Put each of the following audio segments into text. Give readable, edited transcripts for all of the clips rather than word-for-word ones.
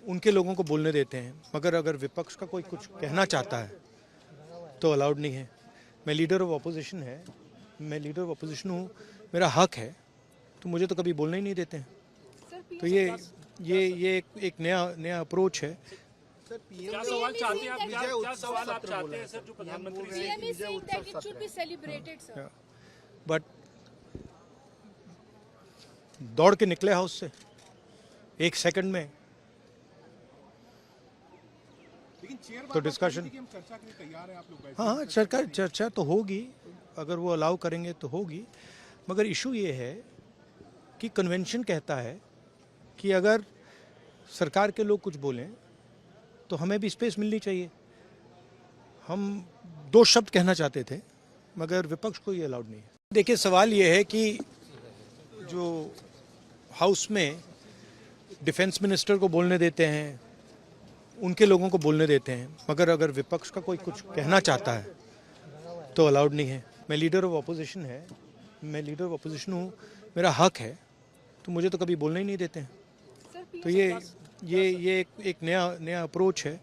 उनके लोगों को बोलने देते हैं, मगर अगर विपक्ष का कोई कुछ कहना चाहता है तो अलाउड नहीं है। मैं लीडर ऑफ अपोजिशन हूँ, मेरा हक है, तो मुझे तो कभी बोलना ही नहीं देते हैं। तो ये एक नया अप्रोच है। क्या सवाल चाहते हैं आप? क्या सवाल आप चाहते हैं सर जो प्रधानमंत्री? बट दौड़ के निकले हाउस से 1 सेकंड में, तो डिस्कशन चर्चा के लिए तैयार है आप लोग? हाँ, चर्चा तो होगी, अगर वो अलाउ करेंगे तो होगी। मगर इशू ये है कि कन्वेंशन कहता है कि अगर सरकार के लोग कुछ बोलें तो हमें भी स्पेस मिलनी चाहिए। हम 2 शब्द कहना चाहते थे, मगर विपक्ष को ये अलाउड नहीं है। देखिए, सवाल ये है कि जो हाउस में डिफेंस मिनिस्टर को बोलने देते हैं, उनके लोगों को बोलने देते हैं, मगर अगर विपक्ष का कोई कुछ कहना चाहता है तो अलाउड नहीं है। मैं लीडर ऑफ अपोजिशन हूँ, मेरा हक है, तो मुझे तो कभी बोलना ही नहीं देते हैं। तो ये एक नया अप्रोच है।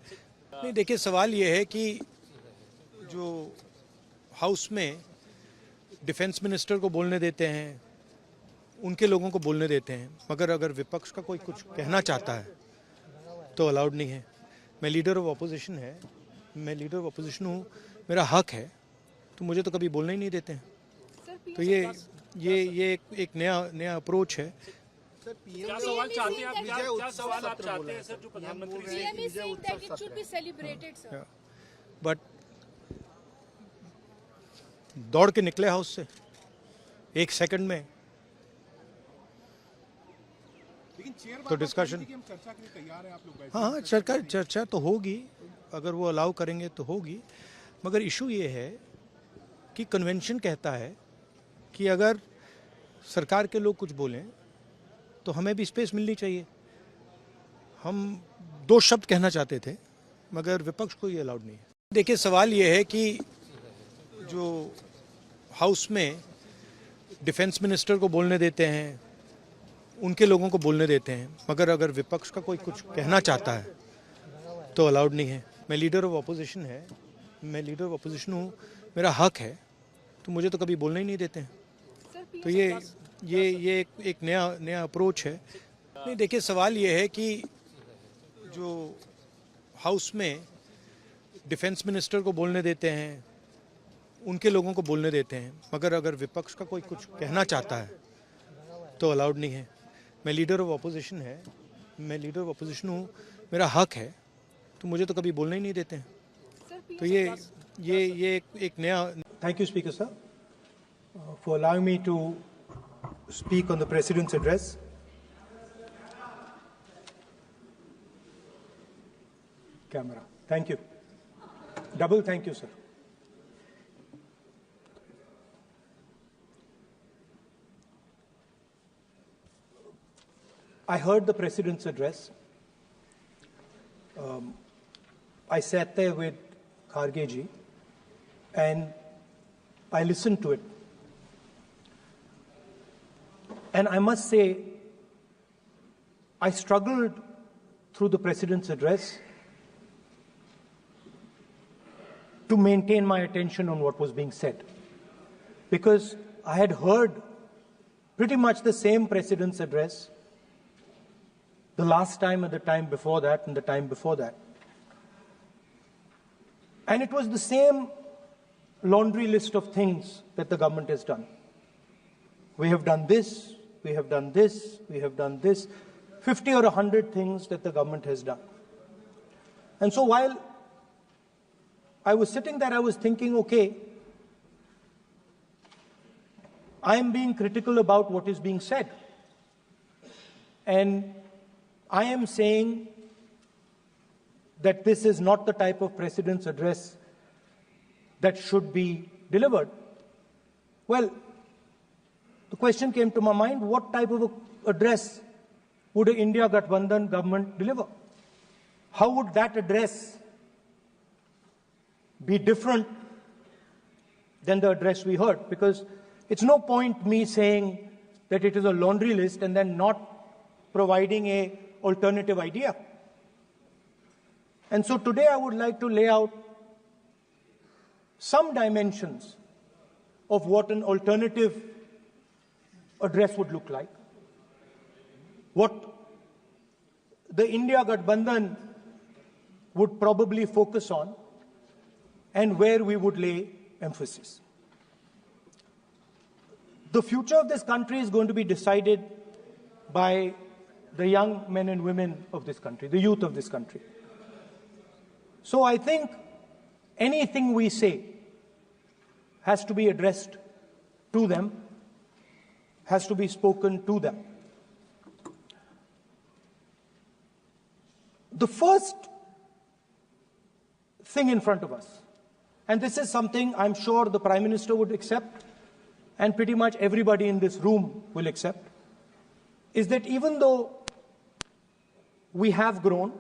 नहीं, देखिए, सवाल ये है कि जो हाउस में डिफेंस मिनिस्टर को बोलने देते हैं, उनके लोगों को बोलने देते हैं, मगर अगर विपक्ष का कोई कुछ कहना चाहता है तो अलाउड नहीं है। मैं लीडर ऑफ अपोजिशन हूँ, मेरा हक है, तो मुझे तो कभी बोलना ही नहीं देते हैं। तो ये एक नया अप्रोच है। क्या सवाल चाहते हैं आप? क्या सवाल आप चाहते हैं सर जो प्रधानमंत्री? बट दौड़ के निकले हाउस से 1 सेकंड में, तो डिस्कशन चर्चा के लिए तैयार है आप लोग? हाँ, चर्चा तो होगी, अगर वो अलाउ करेंगे तो होगी। मगर इशू ये है कि कन्वेंशन कहता है कि अगर सरकार के लोग कुछ बोलें तो हमें भी स्पेस मिलनी चाहिए। हम 2 शब्द कहना चाहते थे, मगर विपक्ष को ये अलाउड नहीं है। देखिए, सवाल ये है कि जो हाउस में डिफेंस मिनिस्टर को बोलने देते हैं, उनके लोगों को बोलने देते हैं, मगर अगर विपक्ष का कोई कुछ कहना चाहता है तो अलाउड नहीं है। मैं लीडर ऑफ अपोजिशन हूँ, मेरा हक है, तो मुझे तो कभी बोलना ही नहीं देते हैं। तो ये एक नया अप्रोच है। नहीं, देखिए, सवाल ये है कि जो हाउस में डिफेंस मिनिस्टर को बोलने देते हैं, उनके लोगों को बोलने देते हैं, मगर अगर विपक्ष का कोई कुछ कहना चाहता है तो अलाउड नहीं है। मैं लीडर ऑफ अपोजिशन हूँ, मेरा हक है, तो मुझे तो कभी बोलना ही नहीं देते हैं। तो ये एक नया। Thank you, Speaker sir, for allowing me to speak on the President's address. Camera. Thank you. Double thank you, sir. I heard the President's address. I sat there with Kharge ji and I listened to it. And I must say, I struggled through the President's address to maintain my attention on what was being said, because I had heard pretty much the same President's address the last time and the time before that and the time before that. And it was the same laundry list of things that the government has done. We have done this, we have done this, we have done this, 50 or 100 things that the government has done. And so while I was sitting there, I was thinking, okay, I am being critical about what is being said. And I am saying that this is not the type of President's address that should be delivered. Well, the question came to my mind, what type of address would an India Gathbandhan government deliver? How would that address be different than the address we heard? Because it's no point me saying that it is a laundry list and then not providing a alternative idea. And so today I would like to lay out some dimensions of what an alternative address would look like, what the India Gathbandhan would probably focus on, and where we would lay emphasis. The future of this country is going to be decided by the young men and women of this country, the youth of this country. So I think anything we say has to be addressed to them, has to be spoken to them. The first thing in front of us, and this is something I'm sure the Prime Minister would accept, and pretty much everybody in this room will accept, is that even though we have grown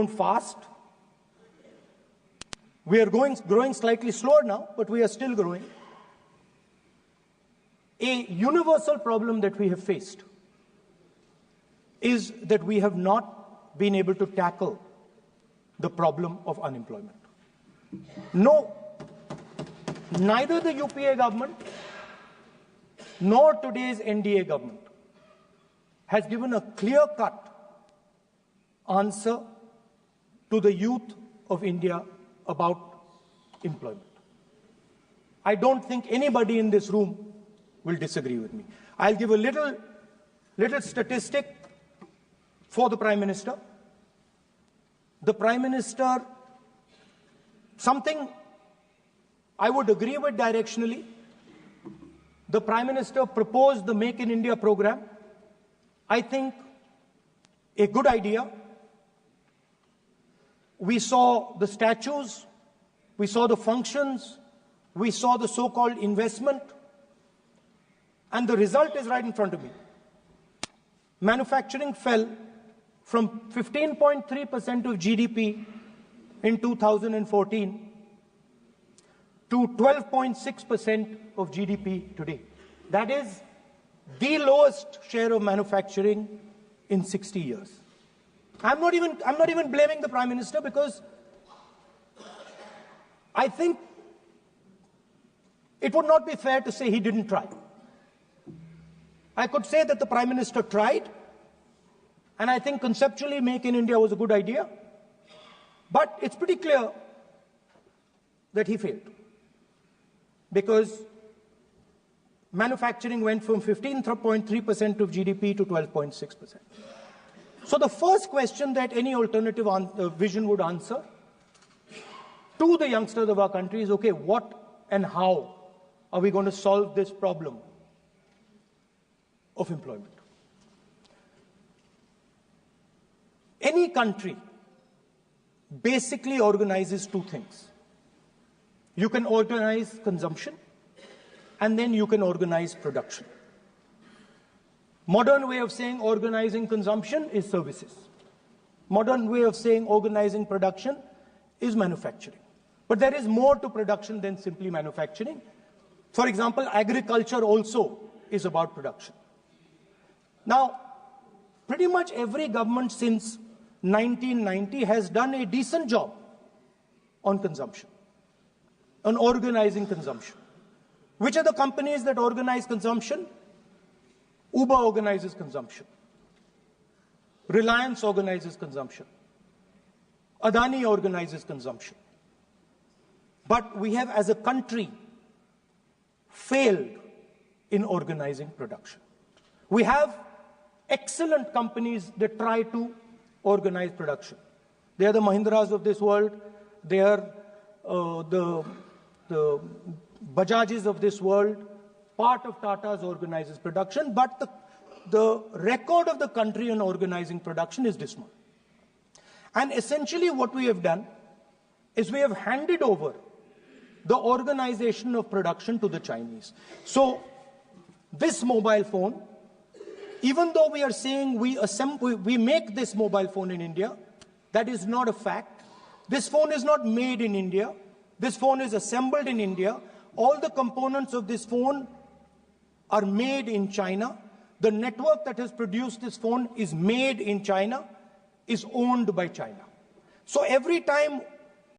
fast, we are growing slightly slower now, but we are still growing. A universal problem that we have faced is that we have not been able to tackle the problem of unemployment. No, neither the UPA government nor today's NDA government has given a clear-cut answer to the youth of India about employment. I don't think anybody in this room will disagree with me. I'll give a little statistic for the Prime Minister. The Prime Minister, something I would agree with directionally. The Prime Minister proposed the Make in India program. I think a good idea. We saw the statues, we saw the functions, we saw the so-called investment, and the result is right in front of me. Manufacturing fell from 15.3% of GDP in 2014 to 12.6% of GDP today. That is the lowest share of manufacturing in 60 years. I'm not even blaming the Prime Minister, because I think it would not be fair to say he didn't try. I could say that the Prime Minister tried, and I think conceptually Make in India was a good idea, but it's pretty clear that he failed, because manufacturing went from 15.3% of GDP to 12.6%. So the first question that any alternative vision would answer to the youngsters of our country is, okay, what and how are we going to solve this problem of employment? Any country basically organizes two things. You can organize consumption, and then you can organize production. Modern way of saying organizing consumption is services. Modern way of saying organizing production is manufacturing. But there is more to production than simply manufacturing. For example, agriculture also is about production. Now, pretty much every government since 1990 has done a decent job on consumption, on organizing consumption. Which are the companies that organize consumption? Uber organizes consumption. Reliance organizes consumption. Adani organizes consumption. But we have, as a country, failed in organizing production. We have excellent companies that try to organize production. They are the Mahindras of this world. They are the Bajajs of this world. Part of Tata's organizes production, but the record of the country on organizing production is dismal. And essentially what we have done is we have handed over the organization of production to the Chinese. So this mobile phone, even though we are saying we make this mobile phone in India, that is not a fact. This phone is not made in India. This phone is assembled in India. All the components of this phone are made in China. The network that has produced this phone is made in China. is owned by China. So every time